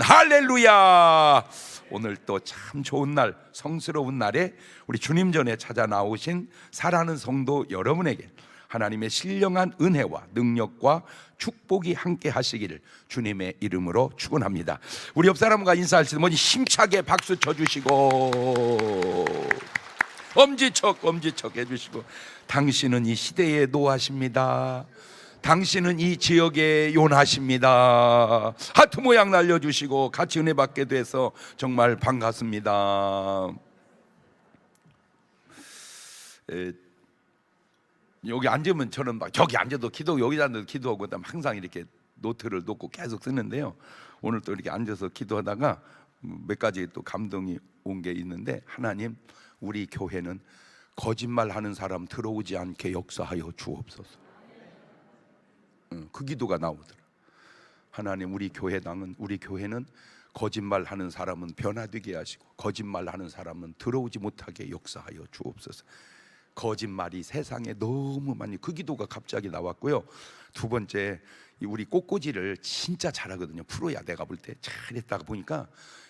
할렐루야. 오늘 또 참 좋은 날, 성스러운 날에 우리 주님 전에 찾아 나오신 사랑하는 성도 여러분에게 하나님의 신령한 은혜와 능력과 축복이 함께 하시기를 주님의 이름으로 축원합니다. 우리 옆 사람과 인사할 때 먼저 힘차게 박수 쳐주시고 엄지척 해주시고, 당신은 이 시대에 노하십니다. 당신은 이 지역에 요나십니다. 하트 모양 날려주시고 같이 은혜 받게 돼서 정말 반갑습니다. 여기 앉으면 저는 막 저기 앉아도 기도하고 여기 앉아도 기도하고 항상 이렇게 노트를 놓고 계속 쓰는데요, 오늘 또 이렇게 앉아서 기도하다가 몇 가지 또 감동이 온 게 있는데, 하나님, 우리 교회는 거짓말하는 사람 들어오지 않게 역사하여 주옵소서. 그 기도가 나오더라. 하나님, 우리 교회는 거짓말하는 사람은 변화되게 하시고 거짓말하는 사람은 들어오지 못하게 역사하여 주옵소서. 거짓말이 세상에 너무 많이, 그 기도가 갑자기 나왔고요. 두 번째, 우리 꽃꽂이를 진짜 잘하거든요. 프로야. 내가 볼 때 잘했다가 보니까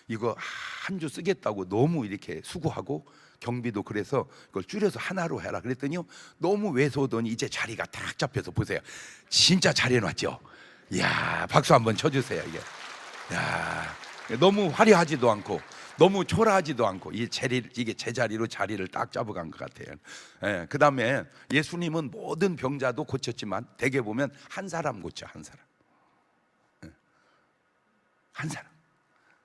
이거 한 주 쓰겠다고 너무 이렇게 수고하고 경비도 그래서 그걸 줄여서 하나로 해라 그랬더니요, 너무 왜소더니 이제 자리가 딱 잡혀서 보세요. 진짜 잘해놨죠. 이야, 박수 한번 쳐주세요. 이게, 야, 너무 화려하지도 않고 너무 초라하지도 않고 이게 제자리로 자리를 딱 잡아간 것 같아요. 예, 그 다음에 예수님은 모든 병자도 고쳤지만 대개 보면 한 사람 고쳐. 한 사람. 예, 한 사람.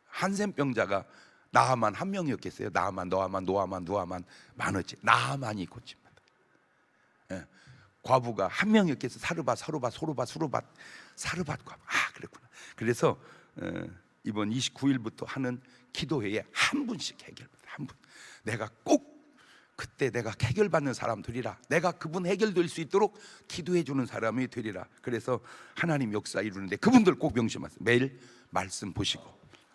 한센병자가 나아만 한 명이었겠어요? 나아만, 노아만 많았지. 나아만이 고칩니다. 예, 과부가 한 명이었겠어요? 사르밧, 소르밧, 사르밧 과부. 그랬구나. 그래서 이번 29일부터 하는 기도회에 한 분씩 해결받아. 한 분. 내가 꼭 그때 내가 해결받는 사람 되리라. 내가 그분 해결될 수 있도록 기도해 주는 사람이 되리라. 그래서 하나님 역사 이루는데 그분들 꼭 명심하세요. 매일 말씀 보시고,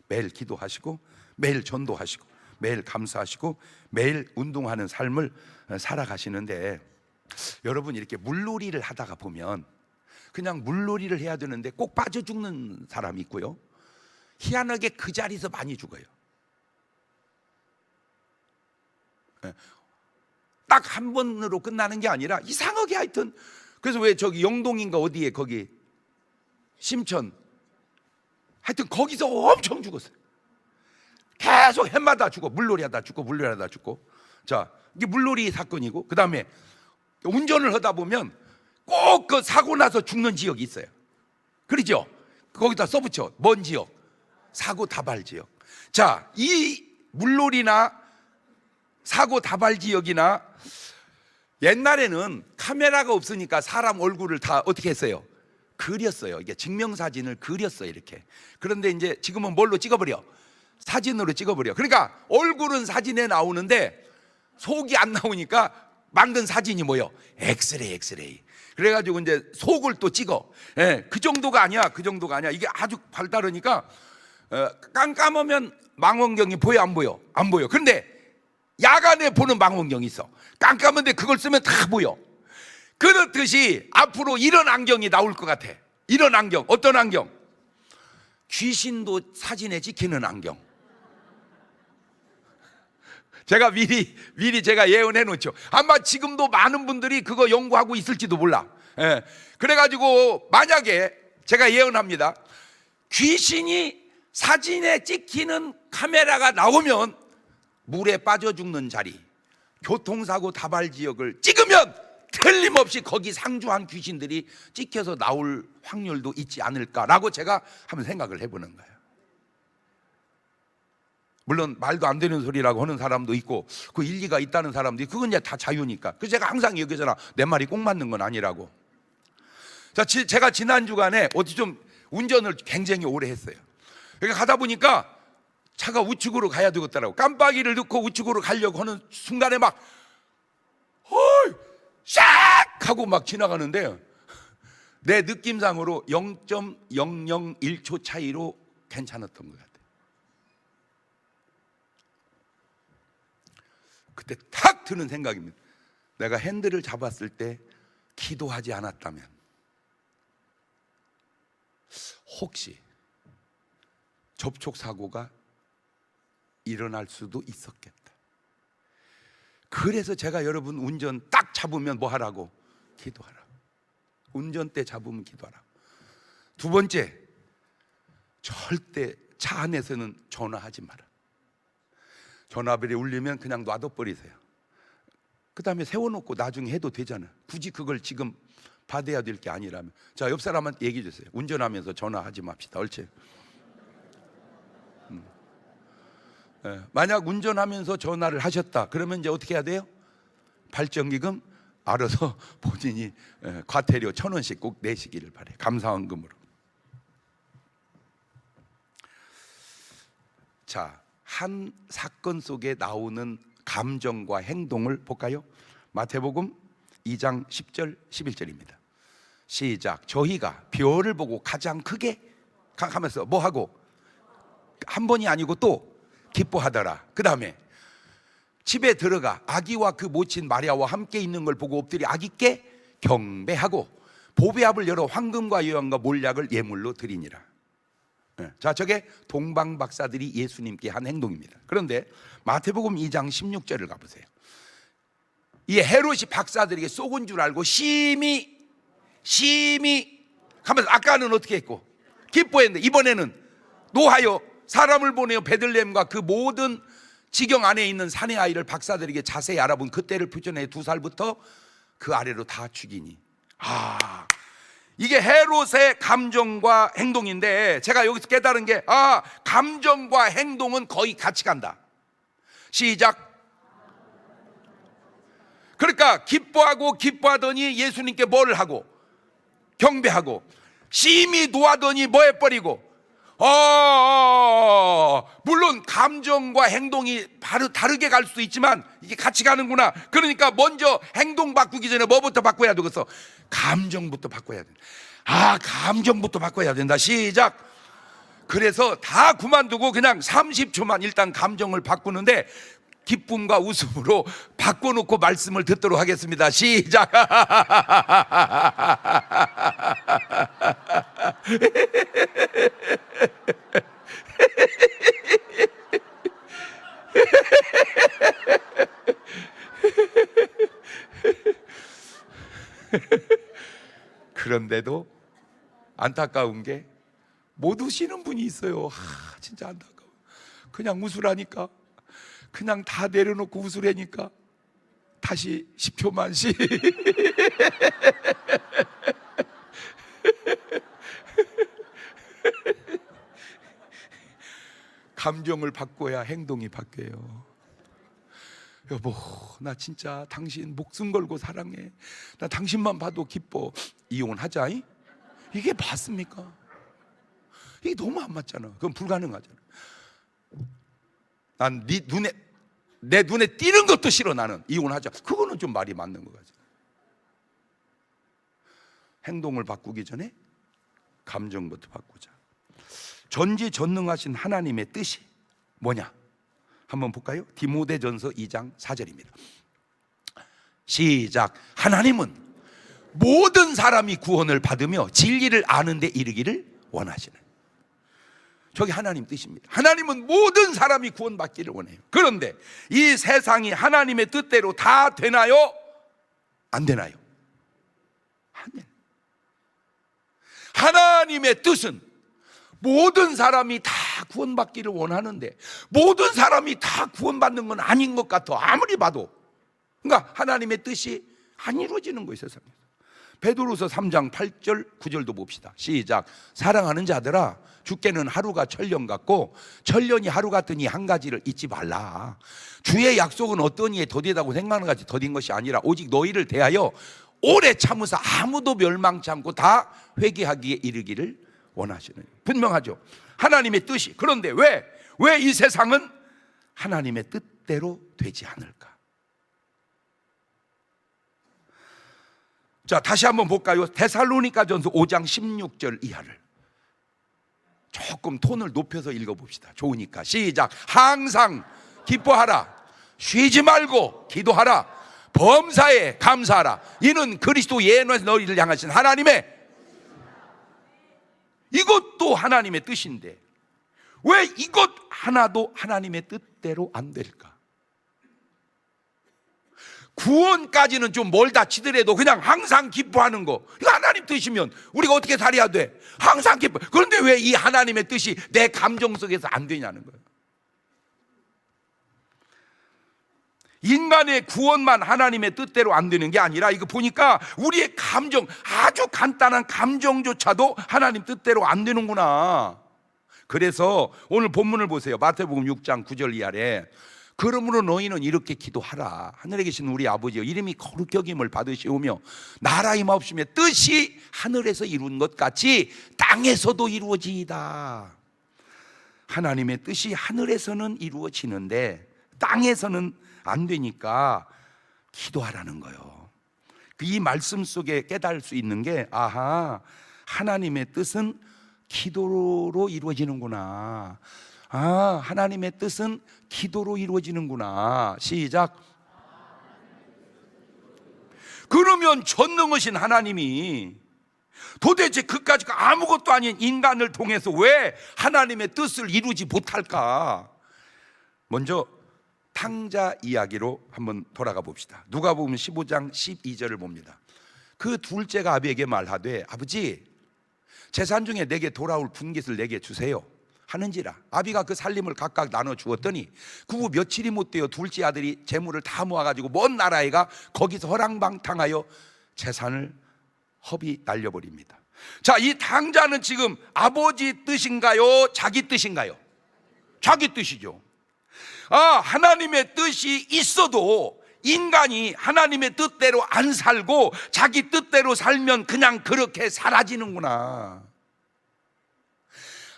매일 기도하시고, 매일 전도하시고, 매일 감사하시고, 매일 운동하는 삶을 살아가시는데, 여러분, 이렇게 물놀이를 하다가 보면 그냥 물놀이를 해야 되는데 꼭 빠져 죽는 사람이 있고요, 희한하게 그 자리에서 많이 죽어요. 딱 한 번으로 끝나는 게 아니라 이상하게 하여튼, 그래서 왜 저기 영동인가 어디에 거기 심천, 하여튼 거기서 엄청 죽었어요. 계속 해마다 죽고, 물놀이 하다 죽고. 자, 이게 물놀이 사건이고, 그 다음에 운전을 하다 보면 꼭 그 사고 나서 죽는 지역이 있어요. 그렇죠? 거기다 써붙여. 뭔 지역? 사고 다발 지역. 자, 이 물놀이나 사고 다발 지역이나, 옛날에는 카메라가 없으니까 사람 얼굴을 다 어떻게 했어요? 그렸어요. 이게 증명사진을 그렸어요, 이렇게. 그런데 이제 지금은 뭘로 찍어버려? 사진으로 찍어버려. 그러니까 얼굴은 사진에 나오는데 속이 안 나오니까 만든 사진이 뭐예요? 엑스레이. 그래가지고 이제 속을 또 찍어. 예, 그 정도가 아니야. 이게 아주 발달하니까 깜깜하면 망원경이 보여, 안 보여? 안 보여. 그런데 야간에 보는 망원경이 있어. 깜깜한데 그걸 쓰면 다 보여. 그렇듯이 앞으로 이런 안경이 나올 것 같아. 이런 안경. 어떤 안경? 귀신도 사진에 찍히는 안경. 제가 미리 제가 예언해 놓죠. 아마 지금도 많은 분들이 그거 연구하고 있을지도 몰라. 예. 그래가지고 만약에 제가 예언합니다. 귀신이 사진에 찍히는 카메라가 나오면 물에 빠져 죽는 자리, 교통사고 다발 지역을 찍으면 틀림없이 거기 상주한 귀신들이 찍혀서 나올 확률도 있지 않을까라고 제가 한번 생각을 해보는 거예요. 물론 말도 안 되는 소리라고 하는 사람도 있고 그 일리가 있다는 사람도 있고, 그건 이제 다 자유니까. 그래서 제가 항상 얘기하잖아. 내 말이 꼭 맞는 건 아니라고. 자, 제가 지난 주간에 어디 좀 운전을 굉장히 오래 했어요. 그러니까 가다 보니까 차가 우측으로 가야 되겠더라고. 깜빡이를 넣고 우측으로 가려고 하는 순간에 막 샥 하고 막 지나가는데, 내 느낌상으로 0.001초 차이로 괜찮았던 것 같아요. 그때 탁 드는 생각입니다. 내가 핸들을 잡았을 때 기도하지 않았다면 혹시 접촉 사고가 일어날 수도 있었겠다. 그래서 제가 여러분 운전 딱 잡으면 뭐 하라고? 기도하라고. 운전대 잡으면 기도하라고. 두 번째, 절대 차 안에서는 전화하지 마라. 전화벨이 울리면 그냥 놔둬 버리세요. 그 다음에 세워놓고 나중에 해도 되잖아. 굳이 그걸 지금 받아야 될 게 아니라면. 자, 옆 사람한테 얘기해 주세요. 운전하면서 전화하지 맙시다. 옳지? 만약 운전하면서 전화를 하셨다 그러면 이제 어떻게 해야 돼요? 발전기금 알아서 본인이 과태료 1,000원씩 꼭 내시기를 바래요. 감사원금으로. 자, 한 사건 속에 나오는 감정과 행동을 볼까요? 마태복음 2장 10절 11절입니다. 시작. 저희가 별을 보고 가장 크게 하면서 뭐 하고? 한 번이 아니고 또 기뻐하더라. 그 다음에 집에 들어가 아기와 그 모친 마리아와 함께 있는 걸 보고 엎드려 아기께 경배하고 보배압을 열어 황금과 여왕과 몰약을 예물로 드리니라. 자, 저게 동방박사들이 예수님께 한 행동입니다. 그런데 마태복음 2장 16절을 가보세요. 이 헤롯이 박사들에게 쏘은 줄 알고 심히 하면서 아까는 어떻게 했고 기뻐했는데 이번에는 노하여 사람을 보내어 베들레헴과 그 모든 지경 안에 있는 사내 아이를 박사들에게 자세히 알아본 그때를 표현해 2살부터 그 아래로 다 죽이니. 이게 헤롯의 감정과 행동인데 제가 여기서 깨달은 게 감정과 행동은 거의 같이 간다. 시작. 그러니까 기뻐하더니 예수님께 뭘 하고? 경배하고. 심히 노하더니 뭐 해버리고? 물론 감정과 행동이 바로 다르게 갈 수도 있지만 이게 같이 가는구나. 그러니까 먼저 행동 바꾸기 전에 뭐부터 바꿔야 되겠어? 감정부터 바꿔야 된다. 감정부터 바꿔야 된다. 시작. 그래서 다 그만두고 그냥 30초만 일단 감정을 바꾸는데 기쁨과 웃음으로 바꿔놓고 말씀을 듣도록 하겠습니다. 시작. 그런데도 안타까운 게 못 우시는 분이 있어요. 진짜 안타까워. 그냥 웃으라니까, 그냥 다 내려놓고 웃으라니까 다시 10초만씩 감정을 바꿔야 행동이 바뀌어요. 여보, 나 진짜 당신 목숨 걸고 사랑해. 나 당신만 봐도 기뻐. 이혼하자. 이게 맞습니까? 이게 너무 안 맞잖아. 그건 불가능하잖아. 난 내 눈에 띄는 것도 싫어. 나는 이혼하자. 그거는 좀 말이 맞는 것 같아. 행동을 바꾸기 전에 감정부터 바꾸자. 전지전능하신 하나님의 뜻이 뭐냐? 한번 볼까요? 디모데전서 2장 4절입니다. 시작. 하나님은 모든 사람이 구원을 받으며 진리를 아는 데 이르기를 원하시는. 저게 하나님 뜻입니다. 하나님은 모든 사람이 구원받기를 원해요. 그런데 이 세상이 하나님의 뜻대로 다 되나요? 안 되나요? 안 돼요. 하나님의 뜻은 모든 사람이 다 구원받기를 원하는데 모든 사람이 다 구원받는 건 아닌 것 같아. 아무리 봐도. 그러니까 하나님의 뜻이 안 이루어지는 거예요, 세상에서. 베드로서 3장 8절 9절도 봅시다. 시작. 사랑하는 자들아, 주께는 하루가 천년 같고 천년이 하루 같으니 한 가지를 잊지 말라. 주의 약속은 어떤 이에 더디다고 생각하는 같이 더딘 것이 아니라 오직 너희를 대하여 오래 참으사 아무도 멸망치 않고 다 회개하기에 이르기를 원하시는. 분명하죠. 하나님의 뜻이. 그런데 왜 이 세상은 하나님의 뜻대로 되지 않을까? 자, 다시 한번 볼까요? 데살로니가전서 5장 16절 이하를 조금 톤을 높여서 읽어봅시다. 좋으니까. 시작. 항상 기뻐하라. 쉬지 말고 기도하라. 범사에 감사하라. 이는 그리스도 예언에서 너희를 향하신 하나님의, 이것도 하나님의 뜻인데 왜 이것 하나도 하나님의 뜻대로 안 될까? 구원까지는 좀 멀다 치더라도 그냥 항상 기뻐하는 거, 이거 하나님 뜻이면 우리가 어떻게 살아야 돼? 항상 기뻐. 그런데 왜 이 하나님의 뜻이 내 감정 속에서 안 되냐는 거예요. 인간의 구원만 하나님의 뜻대로 안 되는 게 아니라, 이거 보니까 우리의 감정, 아주 간단한 감정조차도 하나님 뜻대로 안 되는구나. 그래서 오늘 본문을 보세요. 마태복음 6장 9절 이하에, 그러므로 너희는 이렇게 기도하라. 하늘에 계신 우리 아버지여, 이름이 거룩히 여김을 받으시오며 나라 임하옵시며 뜻이 하늘에서 이룬 것 같이 땅에서도 이루어지이다. 하나님의 뜻이 하늘에서는 이루어지는데 땅에서는 안 되니까 기도하라는 거예요. 이 말씀 속에 깨달을 수 있는 게, 아하, 하나님의 뜻은 기도로 이루어지는구나. 아, 하나님의 뜻은 기도로 이루어지는구나. 시작. 그러면 전능하신 하나님이 도대체 그까짓 아무것도 아닌 인간을 통해서 왜 하나님의 뜻을 이루지 못할까? 먼저 탕자 이야기로 한번 돌아가 봅시다. 누가복음 15장 12절을 봅니다. 그 둘째가 아비에게 말하되, 아버지, 재산 중에 내게 돌아올 분깃을 내게 주세요 하는지라. 아비가 그 살림을 각각 나눠 주었더니 그 후 며칠이 못 되어 둘째 아들이 재물을 다 모아가지고 먼 나라에 가 거기서 허랑방탕하여 재산을 허비 날려버립니다. 자, 이 탕자는 지금 아버지 뜻인가요? 자기 뜻인가요? 자기 뜻이죠. 아, 하나님의 뜻이 있어도 인간이 하나님의 뜻대로 안 살고 자기 뜻대로 살면 그냥 그렇게 사라지는구나.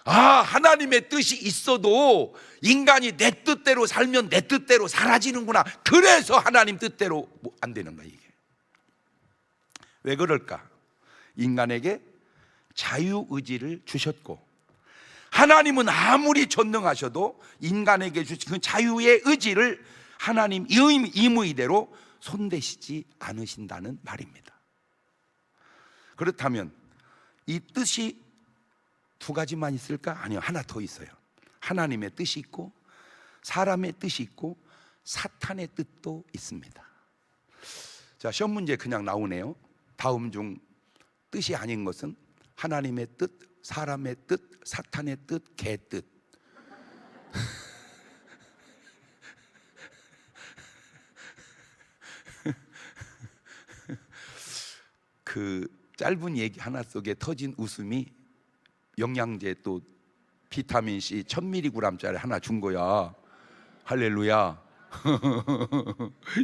아, 하나님의 뜻이 있어도 인간이 내 뜻대로 살면 내 뜻대로 사라지는구나. 그래서 하나님 뜻대로 안 되는 거야, 이게. 왜 그럴까? 인간에게 자유의지를 주셨고, 하나님은 아무리 전능하셔도 인간에게 주신 그 자유의 의지를 하나님 임의대로 손대시지 않으신다는 말입니다. 그렇다면 이 뜻이 두 가지만 있을까? 아니요, 하나 더 있어요. 하나님의 뜻이 있고 사람의 뜻이 있고 사탄의 뜻도 있습니다. 자, 시험 문제 그냥 나오네요. 다음 중 뜻이 아닌 것은 하나님의 뜻, 사람의 뜻, 사탄의 뜻, 개 뜻. 그 짧은 얘기 하나 속에 터진 웃음이 영양제 또 비타민C 1000mg짜리 하나 준 거야. 할렐루야.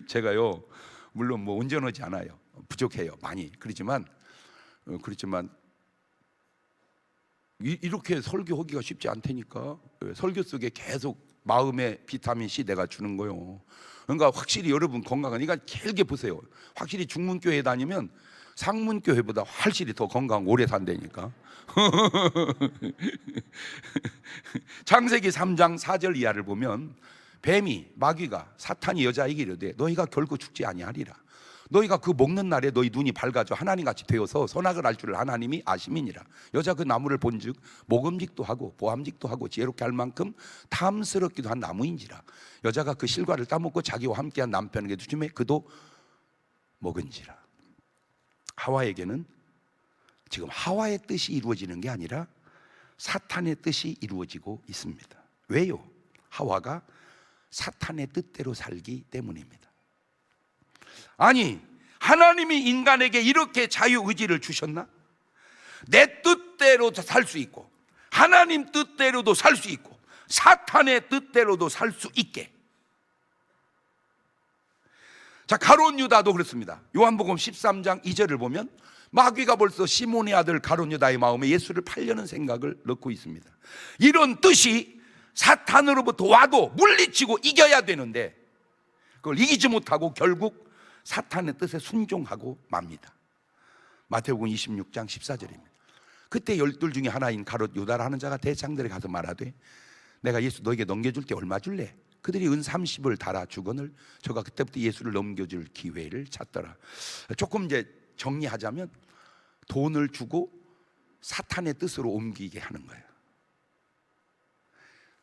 제가요, 물론 뭐 온전하지 않아요. 부족해요, 많이. 그렇지만 이렇게 설교하기가 쉽지 않다니까. 설교 속에 계속 마음의 비타민C 내가 주는 거예요. 그러니까 확실히 여러분 건강한, 그러니까 길게 보세요. 확실히 중문교회 다니면 상문교회보다 훨씬 더 건강 오래 산다니까. 창세기 3장 4절 이하를 보면 뱀이, 마귀가 사탄이 여자에게 이르되 너희가 결코 죽지 아니하리라. 너희가 그 먹는 날에 너희 눈이 밝아져 하나님같이 되어서 선악을 알 줄을 하나님이 아심이니라. 여자 그 나무를 본즉 먹음직도 하고 보암직도 하고 지혜롭게 할 만큼 탐스럽기도 한 나무인지라. 여자가 그 실과를 따먹고 자기와 함께한 남편에게 주심에 그도 먹은지라. 하와에게는 지금 하와의 뜻이 이루어지는 게 아니라 사탄의 뜻이 이루어지고 있습니다. 왜요? 하와가 사탄의 뜻대로 살기 때문입니다. 아니, 하나님이 인간에게 이렇게 자유의지를 주셨나? 내 뜻대로도 살 수 있고 하나님 뜻대로도 살 수 있고 사탄의 뜻대로도 살 수 있게. 자, 가룟 유다도 그렇습니다. 요한복음 13장 2절을 보면 마귀가 벌써 시몬의 아들 가룟 유다의 마음에 예수를 팔려는 생각을 넣고 있습니다. 이런 뜻이 사탄으로부터 와도 물리치고 이겨야 되는데 그걸 이기지 못하고 결국 사탄의 뜻에 순종하고 맙니다. 마태복음 26장 14절입니다. 그때 12 중에 하나인 가룟 유다라 하는 자가 대장들에 가서 말하되 내가 예수 너에게 넘겨줄 때 얼마 줄래? 그들이 은 30을 달아 주거늘 저가 그때부터 예수를 넘겨줄 기회를 찾더라. 조금 이제 정리하자면 돈을 주고 사탄의 뜻으로 옮기게 하는 거예요.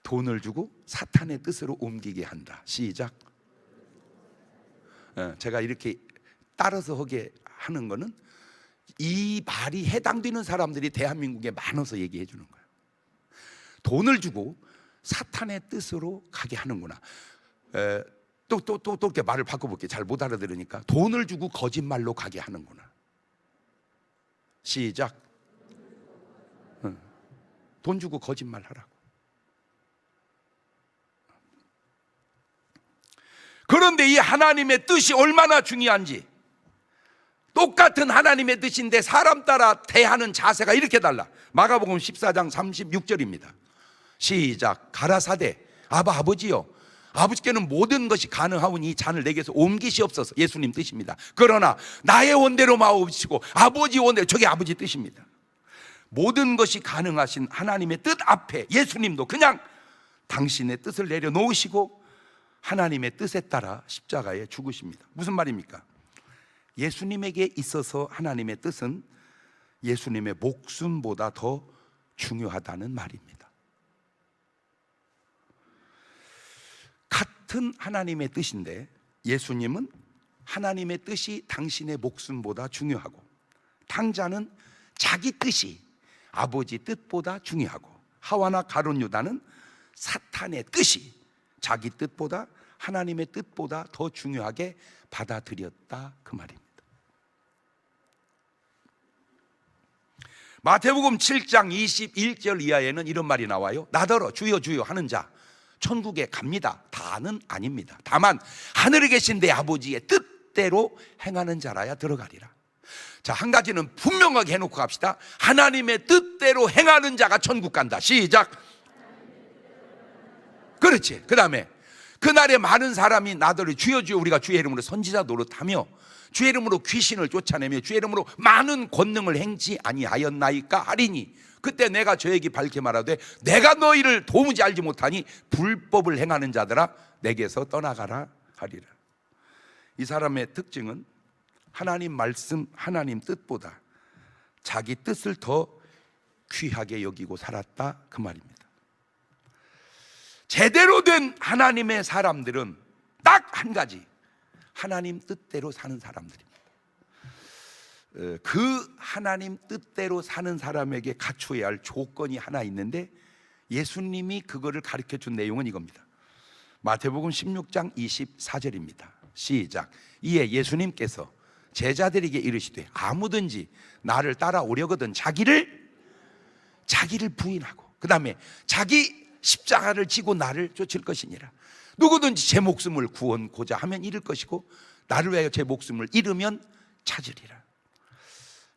돈을 주고 사탄의 뜻으로 옮기게 한다. 시작. 제가 이렇게 따라서 하게 하는 거는 이 말이 해당되는 사람들이 대한민국에 많아서 얘기해 주는 거예요. 돈을 주고 사탄의 뜻으로 가게 하는구나. 또 이렇게 말을 바꿔볼게요. 잘 못 알아들으니까. 돈을 주고 거짓말로 가게 하는구나. 시작. 돈 주고 거짓말 하라고. 그런데 이 하나님의 뜻이 얼마나 중요한지, 똑같은 하나님의 뜻인데 사람 따라 대하는 자세가 이렇게 달라. 마가복음 14장 36절입니다. 시작. 가라사대 아버지여, 아버지께는 모든 것이 가능하오니 이 잔을 내게서 옮기시옵소서. 예수님 뜻입니다. 그러나 나의 원대로 마옵시고 아버지 원대로, 저게 아버지 뜻입니다. 모든 것이 가능하신 하나님의 뜻 앞에 예수님도 그냥 당신의 뜻을 내려놓으시고 하나님의 뜻에 따라 십자가에 죽으십니다. 무슨 말입니까? 예수님에게 있어서 하나님의 뜻은 예수님의 목숨보다 더 중요하다는 말입니다. 같은 하나님의 뜻인데 예수님은 하나님의 뜻이 당신의 목숨보다 중요하고, 탕자는 자기 뜻이 아버지 뜻보다 중요하고, 하와나 가룟 유다는 사탄의 뜻이 자기 뜻보다 하나님의 뜻보다 더 중요하게 받아들였다, 그 말입니다. 마태복음 7장 21절 이하에는 이런 말이 나와요. 나더러 주여 주여 하는 자 천국에 갑니다. 다는 아닙니다. 다만 하늘에 계신 내 아버지의 뜻대로 행하는 자라야 들어가리라. 자, 한 가지는 분명하게 해놓고 갑시다. 하나님의 뜻대로 행하는 자가 천국 간다. 시작. 그렇지. 그 다음에 그날에 많은 사람이 나더러 주여 주여 우리가 주의 이름으로 선지자 노릇하며 주의 이름으로 귀신을 쫓아내며 주의 이름으로 많은 권능을 행치 아니하였나이까 하리니, 그때 내가 저에게 밝게 말하되 내가 너희를 도무지 알지 못하니 불법을 행하는 자들아 내게서 떠나가라 하리라. 이 사람의 특징은 하나님 말씀, 하나님 뜻보다 자기 뜻을 더 귀하게 여기고 살았다, 그 말입니다. 제대로 된 하나님의 사람들은 딱 한 가지, 하나님 뜻대로 사는 사람들입니다. 그 하나님 뜻대로 사는 사람에게 갖춰야 할 조건이 하나 있는데 예수님이 그거를 가르쳐 준 내용은 이겁니다. 마태복음 16장 24절입니다. 시작. 이에 예수님께서 제자들에게 이르시되 아무든지 나를 따라오려거든 자기를 부인하고, 그 다음에 자기 십자가를 지고 나를 쫓을 것이니라. 누구든지 제 목숨을 구원고자 하면 잃을 것이고 나를 위하여 제 목숨을 잃으면 찾으리라.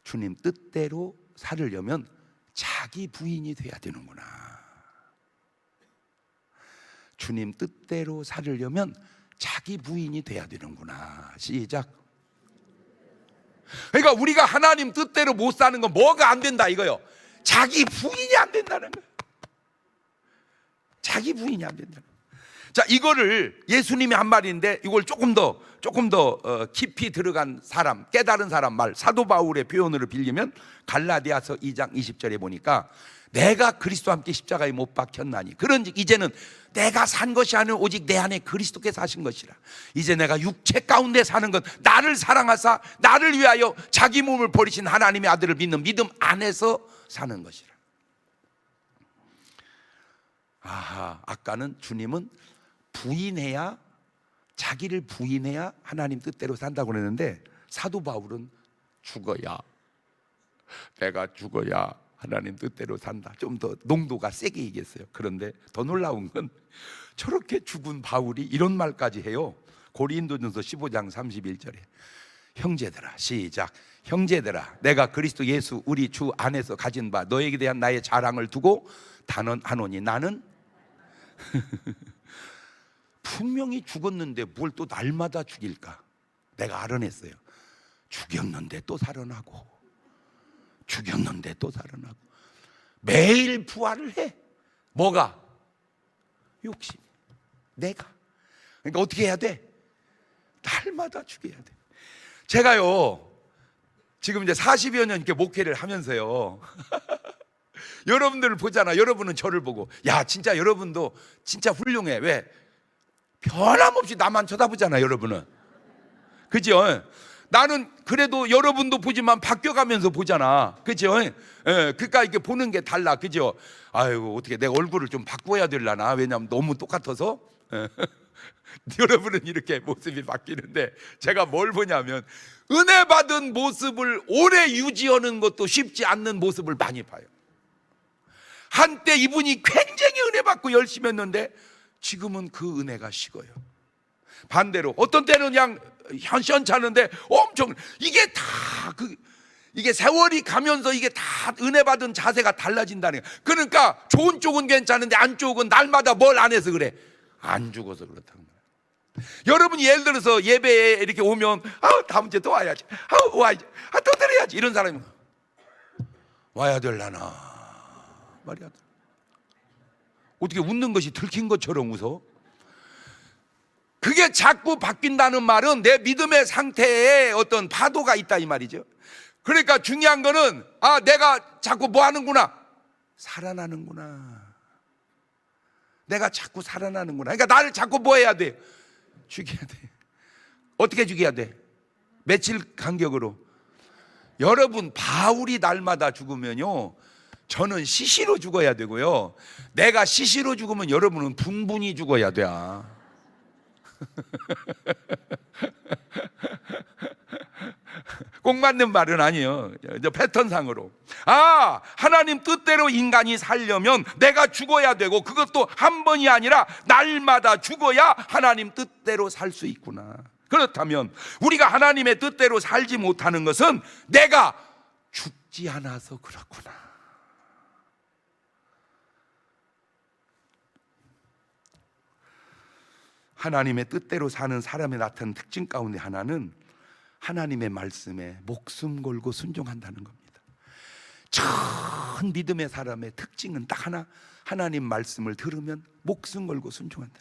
주님 뜻대로 살으려면 자기 부인이 돼야 되는구나. 주님 뜻대로 살으려면 자기 부인이 돼야 되는구나. 시작. 그러니까 우리가 하나님 뜻대로 못 사는 건 뭐가 안 된다 이거요? 자기 부인이 안 된다는 거예요. 자기 부인이 안 된다는 거예요. 자, 이거를 예수님이 한 말인데 이걸 조금 더 깊이 들어간 사람, 깨달은 사람 말, 사도 바울의 표현으로 빌리면 갈라디아서 2장 20절에 보니까 내가 그리스도와 함께 십자가에 못 박혔나니 그런즉 이제는 내가 산 것이 아니라 오직 내 안에 그리스도께서 하신 것이라. 이제 내가 육체 가운데 사는 건 나를 사랑하사 나를 위하여 자기 몸을 버리신 하나님의 아들을 믿는 믿음 안에서 사는 것이라. 아하, 아까는 주님은 부인해야, 자기를 부인해야 하나님 뜻대로 산다고 그랬는데 사도 바울은 내가 죽어야 하나님 뜻대로 산다. 좀 더 농도가 세게 얘기했어요. 그런데 더 놀라운 건 저렇게 죽은 바울이 이런 말까지 해요. 고린도전서 15장 31절에 형제들아, 시작. 형제들아, 내가 그리스도 예수 우리 주 안에서 가진 바 너에게 대한 나의 자랑을 두고 단언하노니 나는 분명히 죽었는데 뭘 또 날마다 죽일까? 내가 알아냈어요. 죽였는데 또 살아나고, 죽였는데 또 살아나고, 매일 부활을 해. 뭐가? 욕심. 내가. 그러니까 어떻게 해야 돼? 날마다 죽여야 돼. 제가요 지금 이제 40여 년 이렇게 목회를 하면서요 여러분들을 보잖아. 여러분은 저를 보고, 야 진짜 여러분도 진짜 훌륭해. 왜? 변함없이 나만 쳐다보잖아 여러분은. 그죠? 나는 그래도 여러분도 보지만 바뀌어가면서 보잖아. 그죠? 예, 그러니까 이렇게 보는 게 달라. 그죠? 아이고 어떻게 내 얼굴을 좀 바꿔야 되려나. 왜냐하면 너무 똑같아서. 여러분은 이렇게 모습이 바뀌는데 제가 뭘 보냐면 은혜 받은 모습을 오래 유지하는 것도 쉽지 않는 모습을 많이 봐요. 한때 이분이 굉장히 은혜 받고 열심히 했는데 지금은 그 은혜가 식어요. 반대로 어떤 때는 그냥 현시찮은데 엄청 이게 다 이게 세월이 가면서 이게 다 은혜 받은 자세가 달라진다는 거예요. 그러니까 좋은 쪽은 괜찮은데 안 좋은 날마다 뭘 안 해서 그래? 안 죽어서 그렇다는 거예요. 여러분이 예를 들어서 예배에 이렇게 오면 다음 주에 또 와야지, 와야지, 또 드려야지 이런 사람이 와야 될라나 말이야. 어떻게 웃는 것이 들킨 것처럼 웃어? 그게 자꾸 바뀐다는 말은 내 믿음의 상태에 어떤 파도가 있다 이 말이죠. 그러니까 중요한 거는 내가 자꾸 뭐 하는구나, 살아나는구나. 내가 자꾸 살아나는구나. 그러니까 나를 자꾸 뭐 해야 돼? 죽여야 돼. 어떻게 죽여야 돼? 며칠 간격으로. 여러분 바울이 날마다 죽으면요 저는 시시로 죽어야 되고요, 내가 시시로 죽으면 여러분은 분분히 죽어야 돼. 꼭 맞는 말은 아니에요. 패턴상으로 하나님 뜻대로 인간이 살려면 내가 죽어야 되고, 그것도 한 번이 아니라 날마다 죽어야 하나님 뜻대로 살 수 있구나. 그렇다면 우리가 하나님의 뜻대로 살지 못하는 것은 내가 죽지 않아서 그렇구나. 하나님의 뜻대로 사는 사람에 나타나는 특징 가운데 하나는 하나님의 말씀에 목숨 걸고 순종한다는 겁니다. 전 믿음의 사람의 특징은 딱 하나, 하나님 말씀을 들으면 목숨 걸고 순종한다.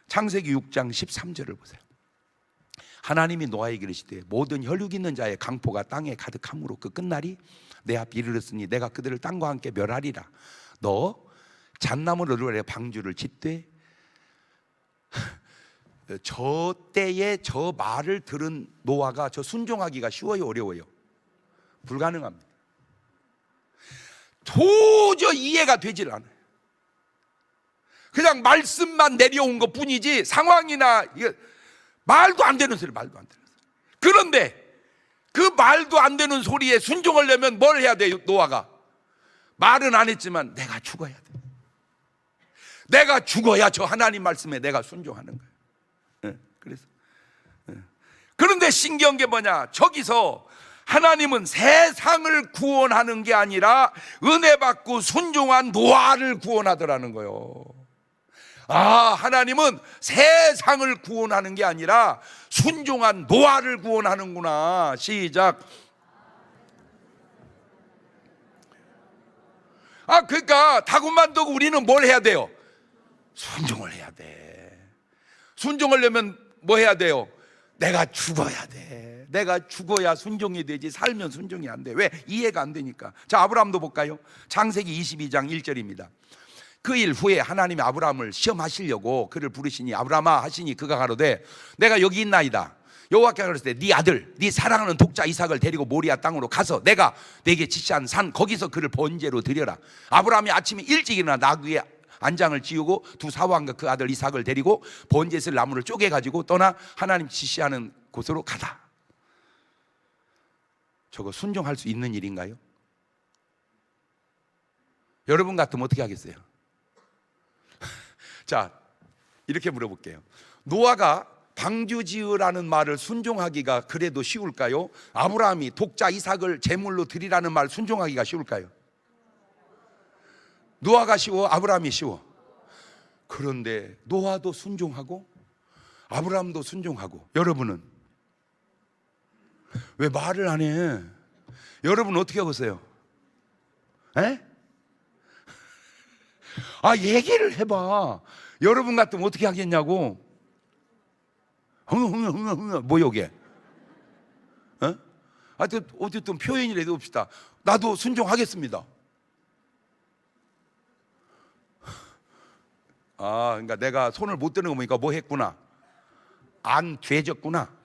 창세기 6장 13절을 보세요. 하나님이 노아에게 이르시되 모든 혈육 있는 자의 강포가 땅에 가득함으로 그 끝날이 내 앞 이르렀으니 내가 그들을 땅과 함께 멸하리라. 너 잣나무를 아래 방주를 짓되 저 때에 저 말을 들은 노아가 저 순종하기가 쉬워요, 어려워요? 불가능합니다. 도저히 이해가 되질 않아요. 그냥 말씀만 내려온 것 뿐이지 상황이나 말도 안 되는 소리, 말도 안 되는 소리. 그런데 그 말도 안 되는 소리에 순종하려면 뭘 해야 돼요? 노아가 말은 안 했지만 내가 죽어야 돼. 내가 죽어야 저 하나님 말씀에 내가 순종하는 거예요. 그래서 그런데 신기한 게 뭐냐? 저기서 하나님은 세상을 구원하는 게 아니라 은혜 받고 순종한 노아를 구원하더라는 거예요. 하나님은 세상을 구원하는 게 아니라 순종한 노아를 구원하는구나. 시작. 그러니까 다구만 두고 우리는 뭘 해야 돼요? 순종을 해야 돼. 순종하려면 뭐 해야 돼요? 내가 죽어야 돼. 내가 죽어야 순종이 되지, 살면 순종이 안 돼. 왜? 이해가 안 되니까. 자, 아브라함도 볼까요? 창세기 22장 1절입니다. 그 일 후에 하나님이 아브라함을 시험하시려고 그를 부르시니 아브라함아 하시니 그가 가로되 내가 여기 있나이다. 여호와께서 그러시되 네 아들 네 사랑하는 독자 이삭을 데리고 모리아 땅으로 가서 내가 네게 지시한 산 거기서 그를 번제로 드려라. 아브라함이 아침에 일찍 일어나 나귀의 안장을 지우고 두 사환과 그 아들 이삭을 데리고 번제에 쓸 나무를 쪼개 가지고 떠나 하나님 지시하는 곳으로 가다. 저거 순종할 수 있는 일인가요? 여러분 같으면 어떻게 하겠어요? 자, 이렇게 물어볼게요. 노아가 방주 지으라는 말을 순종하기가 그래도 쉬울까요? 아브라함이 독자 이삭을 제물로 드리라는 말 순종하기가 쉬울까요? 노아가 쉬워? 아브라함이 쉬워? 그런데 노아도 순종하고 아브라함도 순종하고 여러분은 왜 말을 안 해? 여러분 어떻게 하겠어요? 에? 얘기를 해봐. 여러분 같으면 어떻게 하겠냐고. 뭐 요게? 어쨌든 표현이라도 봅시다. 나도 순종하겠습니다. 그러니까 내가 손을 못 드는 거 보니까 뭐 했구나, 안 죄졌구나.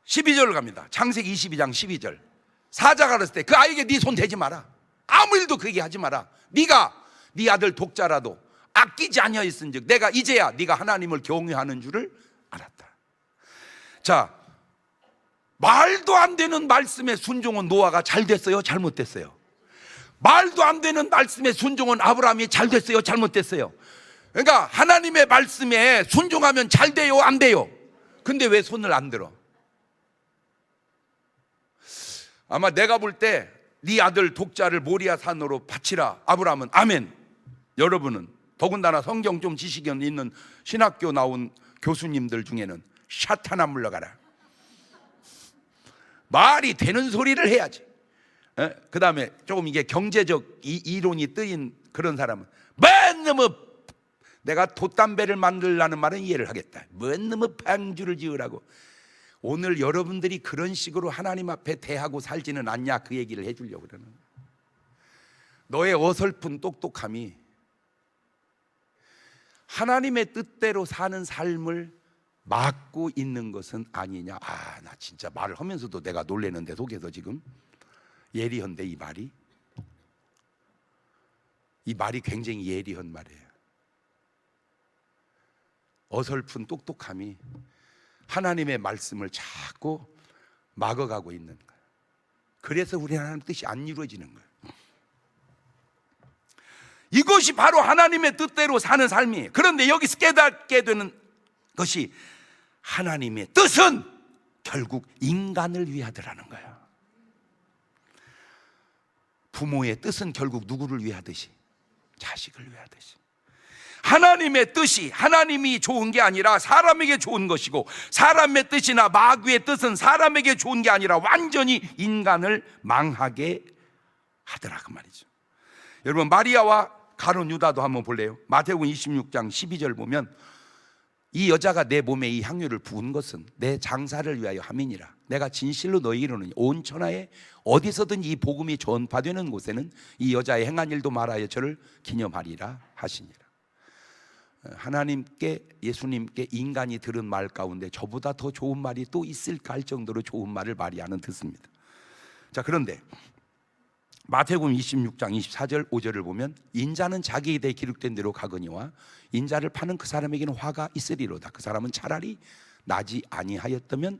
(12절) 갑니다. 창세기 22장 12절. 사자가 그랬을 때 그 아이에게 네 손 대지 마라. 아무 일도 그에게 하지 마라. 네가 네 아들 독자라도 아끼지 아니하였은즉 내가 이제야 네가 하나님을 경외하는 줄을 알았다. 자, 말도 안 되는 말씀에 순종은 노아가 잘 됐어요, 잘못됐어요? 말도 안 되는 말씀에 순종은 아브라함이 잘 됐어요, 잘못됐어요? 그러니까 하나님의 말씀에 순종하면 잘 돼요, 안 돼요? 근데 왜 손을 안 들어? 아마 내가 볼 때 네 아들 독자를 모리아 산으로 바치라, 아브라함은 아멘. 여러분은 더군다나 성경 좀 지식이 있는 신학교 나온 교수님들 중에는 샤탄아 물러가라, 말이 되는 소리를 해야지. 그 다음에 조금 이게 경제적 이론이 뜨인 그런 사람은 뭔 놈의, 내가 돛담배를 만들라는 말은 이해를 하겠다, 뭔 놈의 방주를 지으라고. 오늘 여러분들이 그런 식으로 하나님 앞에 대하고 살지는 않냐, 그 얘기를 해주려고 그러는 거야. 너의 어설픈 똑똑함이 하나님의 뜻대로 사는 삶을 막고 있는 것은 아니냐. 나 진짜 말을 하면서도 내가 놀래는데 속에서 지금 예리한데, 이 말이 굉장히 예리한 말이에요. 어설픈 똑똑함이 하나님의 말씀을 자꾸 막아가고 있는 거예요. 그래서 우리 하나님 뜻이 안 이루어지는 거예요. 이것이 바로 하나님의 뜻대로 사는 삶이에요. 그런데 여기서 깨닫게 되는 것이 하나님의 뜻은 결국 인간을 위하더라는 거예요. 부모의 뜻은 결국 누구를 위하듯이? 자식을 위하듯이. 하나님의 뜻이 하나님이 좋은 게 아니라 사람에게 좋은 것이고, 사람의 뜻이나 마귀의 뜻은 사람에게 좋은 게 아니라 완전히 인간을 망하게 하더라, 그 말이죠. 여러분, 마리아와 가룟 유다도 한번 볼래요? 마태복음 26장 12절 보면 이 여자가 내 몸에 이 향유를 부은 것은 내 장사를 위하여 함이니라. 내가 진실로 너희에게 이르노니 온 천하에 어디서든 이 복음이 전파되는 곳에는 이 여자의 행한 일도 말하여 저를 기념하리라 하시니라. 하나님께, 예수님께 인간이 들은 말 가운데 저보다 더 좋은 말이 또 있을까 할 정도로 좋은 말을 마리아는 듣습니다. 자, 그런데 마태복음 26장 24절 5절을 보면 인자는 자기에 대해 기록된 대로 가거니와 인자를 파는 그 사람에게는 화가 있으리로다. 그 사람은 차라리 나지 아니하였다면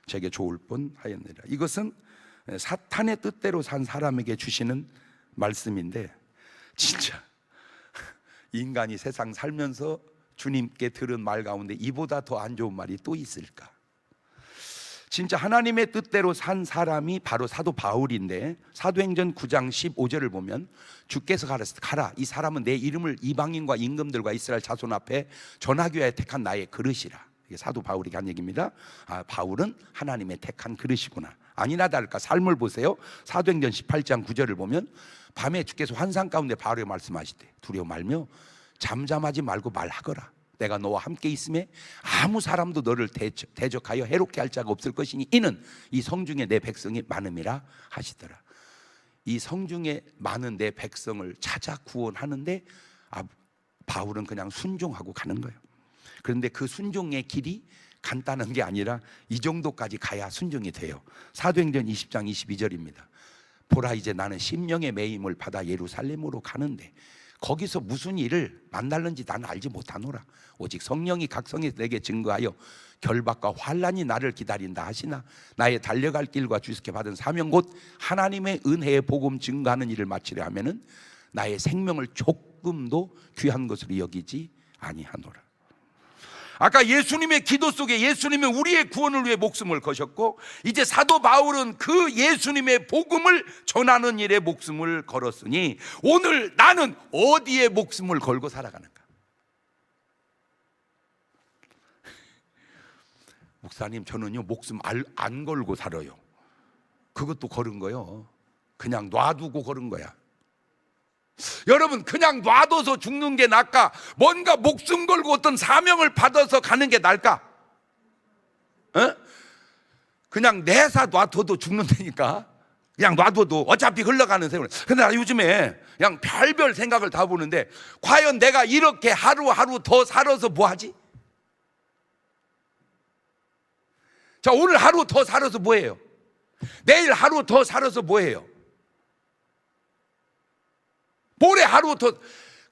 제게 좋을 뻔하였느니라. 이것은 사탄의 뜻대로 산 사람에게 주시는 말씀인데, 진짜 인간이 세상 살면서 주님께 들은 말 가운데 이보다 더 안 좋은 말이 또 있을까? 진짜 하나님의 뜻대로 산 사람이 바로 사도 바울인데, 사도행전 9장 15절을 보면 주께서 가라, 이 사람은 내 이름을 이방인과 임금들과 이스라엘 자손 앞에 전하기 위하여 택한 나의 그릇이라. 이게 사도 바울이 한 얘기입니다. 바울은 하나님의 택한 그릇이구나. 아니나 다를까 삶을 보세요. 사도행전 18장 9절을 보면 밤에 주께서 환상 가운데 바울에게 말씀하시되 두려워 말며 잠잠하지 말고 말하거라. 내가 너와 함께 있음에 아무 사람도 너를 대적하여 해롭게 할 자가 없을 것이니 이는 이 성중에 내 백성이 많음이라 하시더라. 이 성중에 많은 내 백성을 찾아 구원하는데 바울은 그냥 순종하고 가는 거예요. 그런데 그 순종의 길이 간단한 게 아니라 이 정도까지 가야 순종이 돼요. 사도행전 20장 22절입니다. 보라, 이제 나는 심령의 매임을 받아 예루살렘으로 가는데 거기서 무슨 일을 만날는지 나는 알지 못하노라. 오직 성령이 각성에서 내게 증거하여 결박과 환난이 나를 기다린다 하시나 나의 달려갈 길과 주께서 받은 사명 곧 하나님의 은혜의 복음 증거하는 일을 마치려 하면은 나의 생명을 조금도 귀한 것으로 여기지 아니하노라. 아까 예수님의 기도 속에 예수님은 우리의 구원을 위해 목숨을 거셨고, 이제 사도 바울은 그 예수님의 복음을 전하는 일에 목숨을 걸었으니 오늘 나는 어디에 목숨을 걸고 살아가는가? 목사님, 저는요 목숨 안 걸고 살아요. 그것도 걸은 거요. 그냥 놔두고 걸은 거야. 여러분, 그냥 놔둬서 죽는 게 나을까? 뭔가 목숨 걸고 어떤 사명을 받아서 가는 게 나을까? 그냥 내사 놔둬도 죽는다니까. 그냥 놔둬도 어차피 흘러가는 세월. 근데 나 요즘에 그냥 별별 생각을 다 보는데, 과연 내가 이렇게 하루하루 더 살아서 뭐 하지? 자, 오늘 하루 더 살아서 뭐 해요? 내일 하루 더 살아서 뭐 해요? 모레 하루 더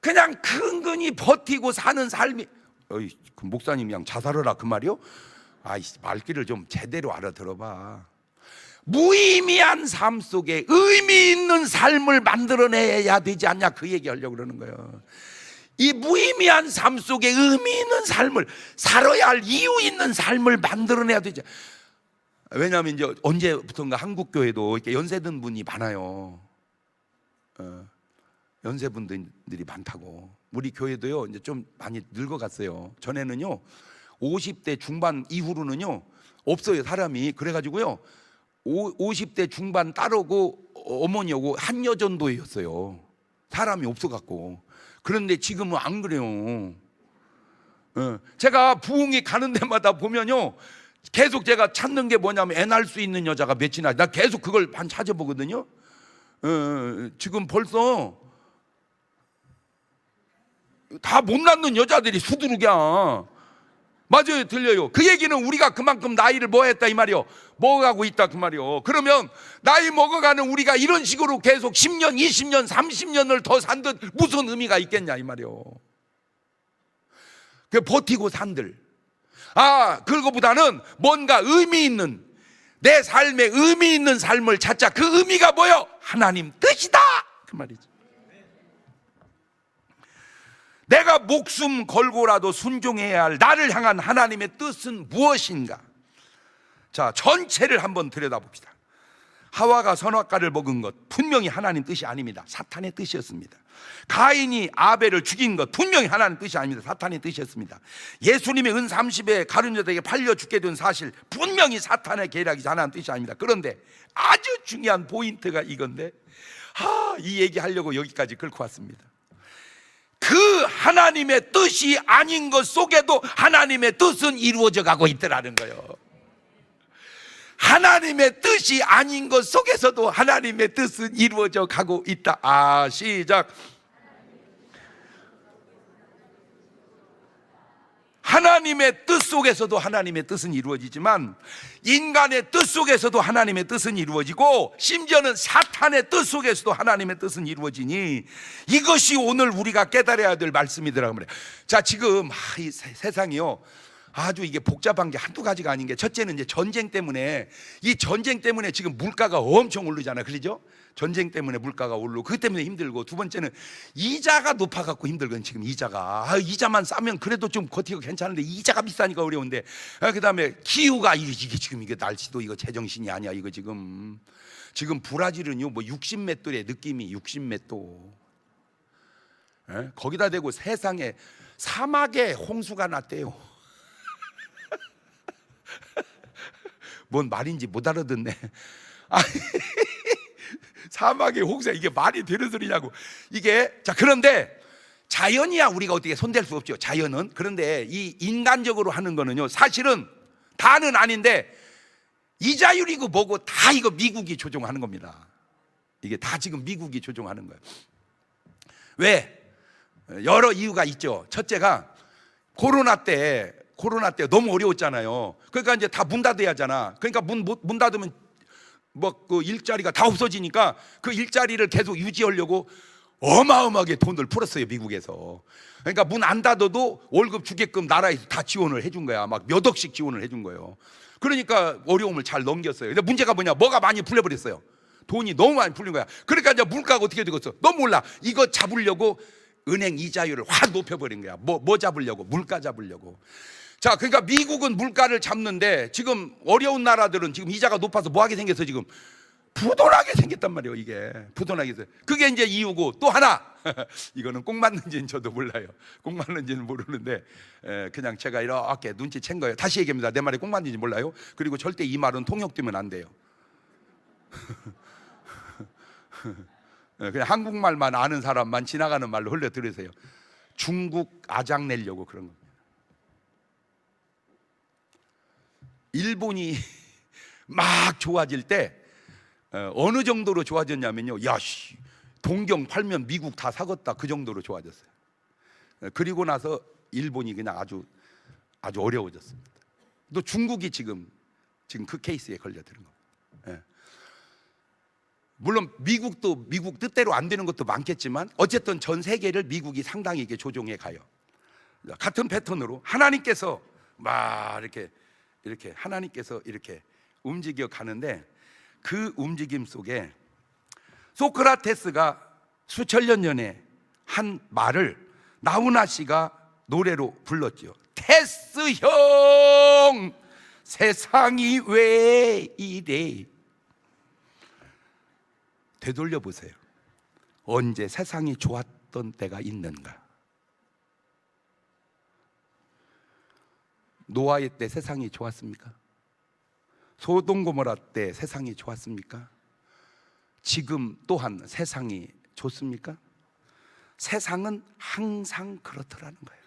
그냥 근근히 버티고 사는 삶이, 어이, 그 목사님 그냥 자살하라 그 말이요? 아이, 말귀를 좀 제대로 알아들어봐. 무의미한 삶 속에 의미 있는 삶을 만들어내야 되지 않냐, 그 얘기 하려고 그러는 거예요. 이 무의미한 삶 속에 의미 있는 삶을, 살아야 할 이유 있는 삶을 만들어내야 되지. 왜냐하면 이제 언제부턴가 한국교회도 이렇게 연세든 분이 많아요. 연세분들이 많다고. 우리 교회도요 이제 좀 많이 늙어갔어요. 전에는요 50대 중반 이후로는요 없어요, 사람이. 그래가지고요 50대 중반 딸하고 어머니하고 한여전도였어요. 사람이 없어갖고. 그런데 지금은 안 그래요. 제가 부흥이 가는 데마다 보면요 계속 제가 찾는 게 뭐냐면, 애 낳을 수 있는 여자가 몇이나, 나 계속 그걸 반 찾아보거든요. 지금 벌써 다 못 낳는 여자들이 수두룩이야. 맞아요, 들려요. 그 얘기는 우리가 그만큼 나이를 뭐 했다 이 말이요, 먹어가고 있다 그 말이요. 그러면 나이 먹어가는 우리가 이런 식으로 계속 10년, 20년, 30년을 더 산들 무슨 의미가 있겠냐 이 말이요. 그 버티고 산들. 그거보다는 뭔가 의미 있는, 내 삶에 의미 있는 삶을 찾자. 그 의미가 뭐요? 하나님 뜻이다 그 말이죠. 내가 목숨 걸고라도 순종해야 할 나를 향한 하나님의 뜻은 무엇인가? 자, 전체를 한번 들여다봅시다. 하와가 선악과를 먹은 것 분명히 하나님 뜻이 아닙니다. 사탄의 뜻이었습니다. 가인이 아벨을 죽인 것 분명히 하나님 뜻이 아닙니다. 사탄의 뜻이었습니다. 예수님이 은 30에 가룟 유다에게 팔려 죽게 된 사실 분명히 사탄의 계략이지 하나님 뜻이 아닙니다. 그런데 아주 중요한 포인트가 이건데, 이 얘기하려고 여기까지 끌고 왔습니다. 그 하나님의 뜻이 아닌 것 속에도 하나님의 뜻은 이루어져 가고 있더라는 거예요. 하나님의 뜻이 아닌 것 속에서도 하나님의 뜻은 이루어져 가고 있다. 시작. 하나님의 뜻 속에서도 하나님의 뜻은 이루어지지만, 인간의 뜻 속에서도 하나님의 뜻은 이루어지고, 심지어는 사탄의 뜻 속에서도 하나님의 뜻은 이루어지니, 이것이 오늘 우리가 깨달아야 될 말씀이더라고요. 자, 지금 이 세상이요 아주 이게 복잡한 게 한두 가지가 아닌 게, 첫째는 이제 전쟁 때문에, 이 전쟁 때문에 지금 물가가 엄청 오르잖아요. 그러죠? 전쟁 때문에 물가가 오르고 그것 때문에 힘들고, 두 번째는 이자가 높아갖고 힘들거든. 지금 이자가 이자만 싸면 그래도 좀 버티고 괜찮은데 이자가 비싸니까 어려운데, 그 다음에 기후가 이게 지금 이게 날씨도 이거 제정신이 아니야. 이거 지금 브라질은요 뭐 60몇 도래, 느낌이 60몇 도. 거기다 대고 세상에 사막에 홍수가 났대요. 뭔 말인지 못 알아듣네. 사막의 홍수, 이게 말이 되는 소리냐고. 이게, 자, 그런데 자연이야 우리가 어떻게 손댈 수 없죠, 자연은. 그런데 이 인간적으로 하는 거는요 사실은 다는 아닌데, 이자율이고 뭐고 다 이거 미국이 조종하는 겁니다. 이게 다 지금 미국이 조종하는 거예요. 왜? 여러 이유가 있죠. 첫째가 코로나 때 너무 어려웠잖아요. 그러니까 이제 다 문 닫아야 하잖아. 그러니까 문 닫으면 뭐 그 일자리가 다 없어지니까 그 일자리를 계속 유지하려고 어마어마하게 돈을 풀었어요, 미국에서. 그러니까 문 안 닫아도 월급 주게끔 나라에서 다 지원을 해준 거야. 막 몇 억씩 지원을 해준 거예요. 그러니까 어려움을 잘 넘겼어요. 근데 문제가 뭐냐? 뭐가 많이 풀려버렸어요. 돈이 너무 많이 풀린 거야. 그러니까 이제 물가가 어떻게 되겠어? 너무 올라. 이거 잡으려고 은행 이자율을 확 높여버린 거야. 뭐 잡으려고? 물가 잡으려고. 자, 그러니까 미국은 물가를 잡는데, 지금 어려운 나라들은 지금 이자가 높아서 뭐하게 생겼어? 지금 부도나게 생겼단 말이에요. 이게 부도나게 생겼어요. 그게 이제 이유고, 또 하나 이거는 꼭 맞는지는 저도 몰라요. 꼭 맞는지는 모르는데 그냥 제가 이렇게 눈치챈 거예요. 다시 얘기합니다. 내 말이 꼭 맞는지 몰라요. 그리고 절대 이 말은 통역되면 안 돼요. 그냥 한국말만 아는 사람만 지나가는 말로 흘려 들으세요. 중국 아장 내려고 그런 겁니다. 일본이 막 좋아질 때 어느 정도로 좋아졌냐면요, 야씨 동경 팔면 미국 다 사겠다, 그 정도로 좋아졌어요. 그리고 나서 일본이 그냥 아주 어려워졌습니다. 또 중국이 지금 그 케이스에 걸려드는 겁니다. 물론 미국도 미국 뜻대로 안 되는 것도 많겠지만 어쨌든 전 세계를 미국이 상당히 이게 조종해 가요. 같은 패턴으로 하나님께서 막 이렇게 하나님께서 이렇게 움직여 가는데, 그 움직임 속에 소크라테스가 수천 년 전에 한 말을 나훈아 씨가 노래로 불렀죠. 테스 형, 세상이 왜 이래. 되돌려 보세요. 언제 세상이 좋았던 때가 있는가? 노아의 때 세상이 좋았습니까? 소돔 고모라 때 세상이 좋았습니까? 지금 또한 세상이 좋습니까? 세상은 항상 그렇더라는 거예요.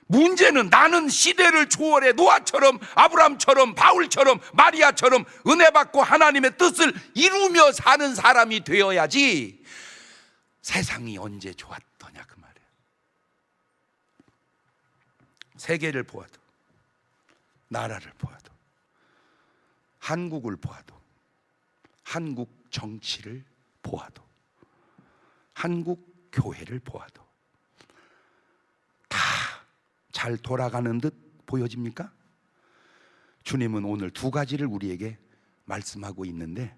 문제는 나는 시대를 초월해 노아처럼, 아브라함처럼, 바울처럼, 마리아처럼 은혜 받고 하나님의 뜻을 이루며 사는 사람이 되어야지 세상이 언제 좋았더냐 그 말이에요. 세계를 보아도, 나라를 보아도, 한국을 보아도, 한국 정치를 보아도, 한국 교회를 보아도 다 잘 돌아가는 듯 보여집니까? 주님은 오늘 두 가지를 우리에게 말씀하고 있는데,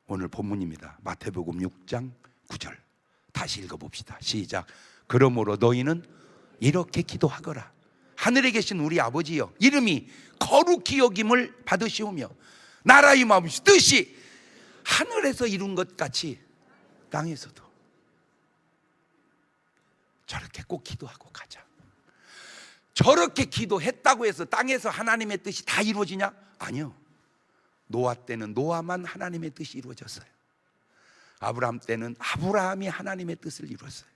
오늘 본문입니다. 마태복음 6장 9절 다시 읽어봅시다. 시작. 그러므로 너희는 이렇게 기도하거라. 하늘에 계신 우리 아버지여, 이름이 거룩히 여김을 받으시오며 나라의 마음이 뜻이 하늘에서 이룬 것 같이 땅에서도. 저렇게 꼭 기도하고 가자. 저렇게 기도했다고 해서 땅에서 하나님의 뜻이 다 이루어지냐? 아니요. 노아 때는 노아만 하나님의 뜻이 이루어졌어요. 아브라함 때는 아브라함이 하나님의 뜻을 이루었어요.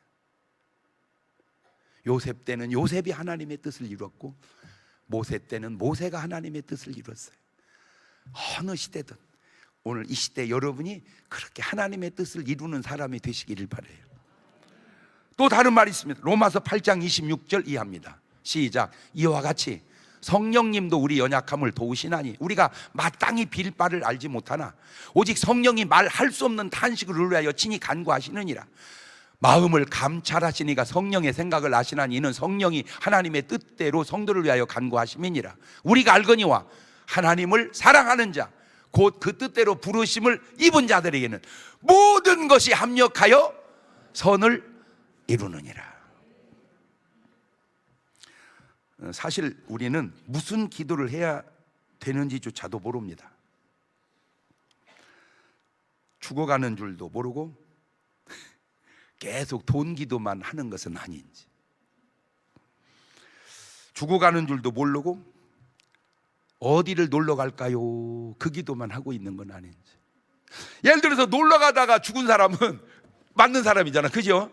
요셉 때는 요셉이 하나님의 뜻을 이루었고, 모세 때는 모세가 하나님의 뜻을 이루었어요. 어느 시대든 오늘 이 시대 여러분이 그렇게 하나님의 뜻을 이루는 사람이 되시기를 바라요. 또 다른 말이 있습니다. 로마서 8장 26절 이하입니다. 시작. 이와 같이 성령님도 우리 연약함을 도우시나니 우리가 마땅히 빌 바를 알지 못하나 오직 성령이 말할 수 없는 탄식을 위하여 친히 간구하시느니라. 마음을 감찰하시니가 성령의 생각을 아시나니 이는 성령이 하나님의 뜻대로 성도를 위하여 간구하심이니라. 우리가 알거니와 하나님을 사랑하는 자 곧 그 뜻대로 부르심을 입은 자들에게는 모든 것이 합력하여 선을 이루느니라. 사실 우리는 무슨 기도를 해야 되는지조차도 모릅니다. 죽어가는 줄도 모르고 계속 돈 기도만 하는 것은 아닌지, 죽어가는 줄도 모르고 어디를 놀러 갈까요? 그 기도만 하고 있는 건 아닌지. 예를 들어서 놀러 가다가 죽은 사람은 맞는 사람이잖아, 그죠?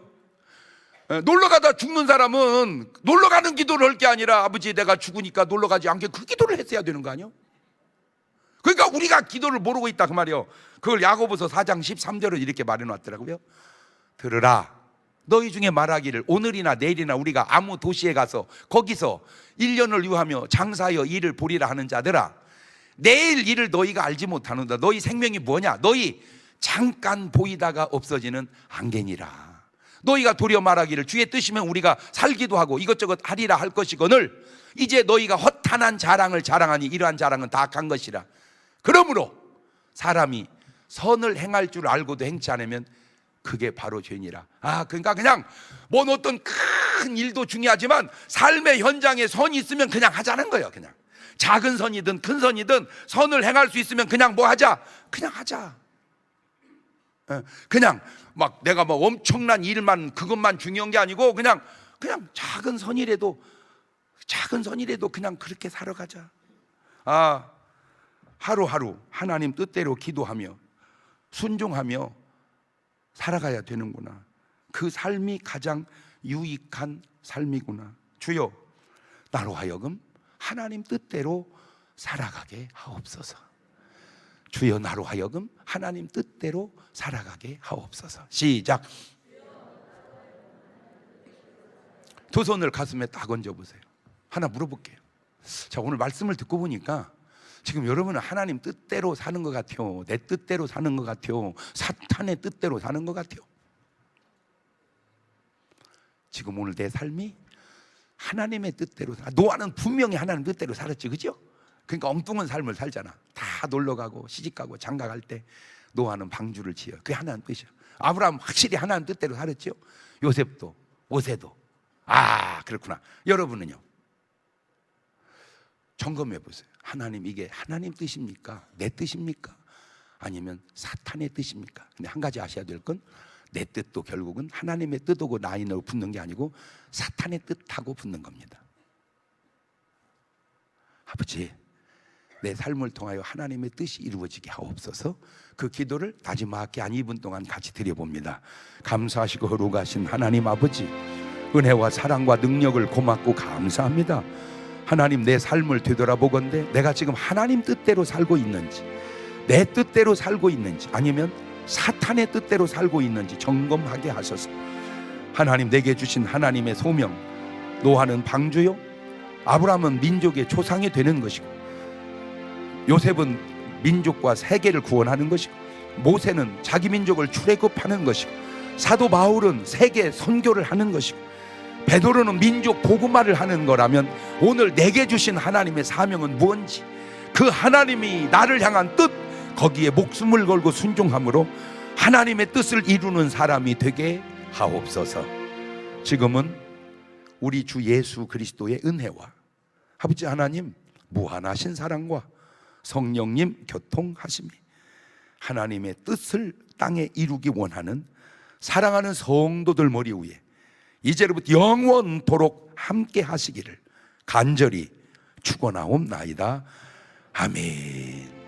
놀러 가다 죽는 사람은 놀러 가는 기도를 할 게 아니라 아버지 내가 죽으니까 놀러 가지 않게 그 기도를 했어야 되는 거 아니요? 그러니까 우리가 기도를 모르고 있다 그 말이요. 그걸 야고보서 4장 13절을 이렇게 말해놨더라고요. 들으라, 너희 중에 말하기를 오늘이나 내일이나 우리가 아무 도시에 가서 거기서 1년을 유하며 장사하여 일을 보리라 하는 자들아, 내일 일을 너희가 알지 못하는다. 너희 생명이 뭐냐? 너희 잠깐 보이다가 없어지는 안개니라. 너희가 도리어 말하기를 주의 뜻이면 우리가 살기도 하고 이것저것 하리라 할 것이거늘 이제 너희가 허탄한 자랑을 자랑하니 이러한 자랑은 다 악한 것이라. 그러므로 사람이 선을 행할 줄 알고도 행치 않으면 그게 바로 죄니라. 그러니까 그냥 뭔 어떤 큰 일도 중요하지만 삶의 현장에 선이 있으면 그냥 하자는 거예요. 그냥 작은 선이든 큰 선이든 선을 행할 수 있으면 그냥 뭐 하자? 그냥 하자. 그냥 막 내가 뭐 엄청난 일만 그것만 중요한 게 아니고 그냥 작은 선이라도 그냥 그렇게 살아가자. 하루하루 하나님 뜻대로 기도하며 순종하며 살아가야 되는구나. 그 삶이 가장 유익한 삶이구나. 주여, 나로 하여금 하나님 뜻대로 살아가게 하옵소서. 주여 나로 하여금 하나님 뜻대로 살아가게 하옵소서. 시작. 두 손을 가슴에 딱 얹어보세요. 하나 물어볼게요. 자, 오늘 말씀을 듣고 보니까 지금 여러분은 하나님 뜻대로 사는 것 같아요? 내 뜻대로 사는 것 같아요? 사탄의 뜻대로 사는 것 같아요? 지금 오늘 내 삶이 하나님의 뜻대로 노아는 분명히 하나님 뜻대로 살았지, 그죠? 그러니까 엉뚱한 삶을 살잖아. 다 놀러가고 시집가고 장가갈 때 노아는 방주를 지어. 그게 하나님 뜻이야. 아브라함 확실히 하나님 뜻대로 살았죠. 요셉도 모세도. 아, 그렇구나. 여러분은요? 점검해 보세요. 하나님, 이게 하나님 뜻입니까? 내 뜻입니까? 아니면 사탄의 뜻입니까? 근데 한 가지 아셔야 될 건 내 뜻도 결국은 하나님의 뜻하고 나인으로 붙는 게 아니고 사탄의 뜻하고 붙는 겁니다. 아버지, 내 삶을 통하여 하나님의 뜻이 이루어지게 하옵소서. 그 기도를 나지막히 한 2분 동안 같이 드려봅니다. 감사하시고 거룩하신 하나님 아버지, 은혜와 사랑과 능력을 고맙고 감사합니다. 하나님, 내 삶을 되돌아보건대 내가 지금 하나님 뜻대로 살고 있는지, 내 뜻대로 살고 있는지, 아니면 사탄의 뜻대로 살고 있는지 점검하게 하소서. 하나님, 내게 주신 하나님의 소명, 노아는 방주요, 아브라함은 민족의 조상이 되는 것이고, 요셉은 민족과 세계를 구원하는 것이고, 모세는 자기 민족을 출애굽하는 것이고, 사도 바울은 세계 선교를 하는 것이고, 베드로는 민족 복음화를 하는 거라면 오늘 내게 주신 하나님의 사명은 뭔지, 그 하나님이 나를 향한 뜻, 거기에 목숨을 걸고 순종함으로 하나님의 뜻을 이루는 사람이 되게 하옵소서. 지금은 우리 주 예수 그리스도의 은혜와 아버지 하나님 무한하신 사랑과 성령님 교통하심이 하나님의 뜻을 땅에 이루기 원하는 사랑하는 성도들 머리 위에 이제로부터 영원토록 함께 하시기를 간절히 축원하옵나이다. 아멘.